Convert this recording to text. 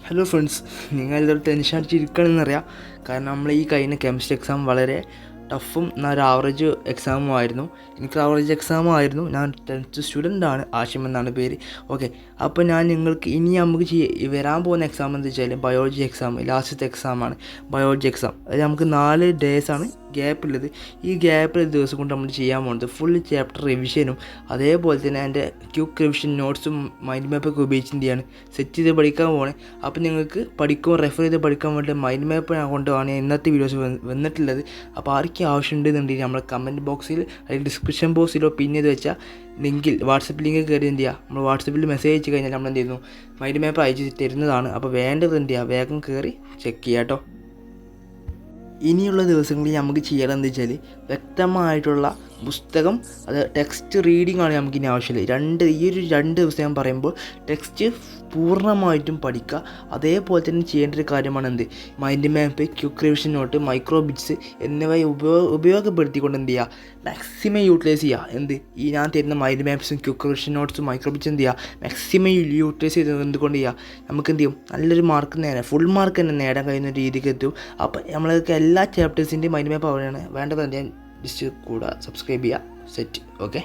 Hello friends, നിങ്ങളിതൊരു tension അടിച്ചിരിക്കണമെന്നറിയാം. കാരണം നമ്മൾ ഈ കഴിഞ്ഞ കെമിസ്ട്രി എക്സാം വളരെ ടഫും എന്നാൽ ഒരു ആവറേജ് എക്സാമും ആയിരുന്നു. എനിക്ക് ആവറേജ് എക്സാമും ആയിരുന്നു. ഞാൻ 10th സ്റ്റുഡൻ്റ് ആണ്, ആഷിം എന്നാണ് പേര്. ഓക്കെ, അപ്പോൾ ഞാൻ നിങ്ങൾക്ക് ഇനി നമുക്ക് വരാൻ പോകുന്ന എക്സാം എന്താ വെച്ചാൽ ബയോളജി എക്സാം, ലാസ്റ്റത്തെ എക്സാമാണ് ബയോളജി എക്സാം. അത് നമുക്ക് 4 ഡേയ്സാണ് ഗ്യാപ്പുള്ളത്. ഈ ഗ്യാപ്പിൽ ദിവസം കൊണ്ട് നമ്മൾ ചെയ്യാൻ പോകുന്നത് ഫുൾ ചാപ്റ്റർ റിവിഷനും അതേപോലെ തന്നെ എൻ്റെ ക്യുക്ക് റിവിഷൻ നോട്ട്സും മൈൻഡ് മാപ്പൊക്കെ ഉപയോഗിച്ച് എന്ത് ചെയ്യാണ് സെറ്റ് ചെയ്ത് പഠിക്കാൻ പോകണേ. അപ്പോൾ നിങ്ങൾക്ക് റെഫർ ചെയ്ത് പഠിക്കാൻ വേണ്ടി മൈൻഡ് മാപ്പ് കൊണ്ടാണ് ഇന്നത്തെ വീഡിയോസ് വന്നിട്ടുള്ളത്. അപ്പോൾ ആർക്കും ആവശ്യമുണ്ടെന്നുണ്ടെങ്കിൽ നമ്മുടെ കമൻറ്റ് ബോക്സിൽ അല്ലെങ്കിൽ ഡിസ്ക്രിപ്ഷൻ ബോക്സിലോ പിൻ ചെയ്ത് വെച്ചാൽ ലിങ്കിൽ വാട്സപ്പ് ലിങ്ക് കയറി എന്ത് ചെയ്യുക, നമ്മൾ വാട്സപ്പിൽ മെസ്സേജ് അയച്ചു കഴിഞ്ഞാൽ നമ്മൾ എന്ത് ചെയ്യുന്നു മൈൻഡ് മാപ്പ് അയച്ച് തരുന്നതാണ്. അപ്പോൾ വേണ്ടത് എന്ത് ചെയ്യുക, വേഗം കയറി ചെക്ക് ചെയ്യാം കേട്ടോ. ഇനിയുള്ള ദിവസങ്ങളിൽ നമുക്ക് ചെയ്യണമെന്ന് വെച്ചാൽ വ്യക്തമായിട്ടുള്ള പുസ്തകം, അത് ടെക്സ്റ്റ് റീഡിംഗ് ആണ് നമുക്ക് ഇനി ആവശ്യമില്ല. ഈ ഒരു 2 ദിവസം ഞാൻ പറയുമ്പോൾ ടെക്സ്റ്റ് പൂർണ്ണമായിട്ടും പഠിക്കുക. അതേപോലെ തന്നെ ചെയ്യേണ്ട ഒരു കാര്യമാണ് mind map, quick revision note, micro bits എന്നിവ ഉപയോഗപ്പെടുത്തിക്കൊണ്ട് എന്ത് ചെയ്യുക, മാക്സിമം യൂട്ടിലൈസ് ചെയ്യുക. ഈ ഞാൻ തരുന്ന മൈൻഡ് മാപ്സും ക്യുക്ക് റിവിഷൻ നോട്ട്സും മൈക്രോ ബിറ്റ്സ് എന്ത് ചെയ്യുക, മാക്സിമം യൂട്ടിലൈസ് ചെയ്ത് എന്തുകൊണ്ട് ചെയ്യുക, നമുക്ക് എന്ത് ചെയ്യും നല്ലൊരു മാർക്ക് ഫുൾ മാർക്ക് തന്നെ നേടാൻ കഴിയുന്ന രീതിക്ക് എത്തും. അപ്പോൾ നമ്മൾക്ക് എല്ലാ ചാപ്റ്റേഴ്സിൻ്റെയും മൈൻഡ് മാപ്പ് അവിടെയാണ് വേണ്ടത്. ഞാൻ ജസ്റ്റ് കൂടെ സബ്സ്ക്രൈബ് ചെയ്യുക. സെറ്റ്. ഓക്കെ.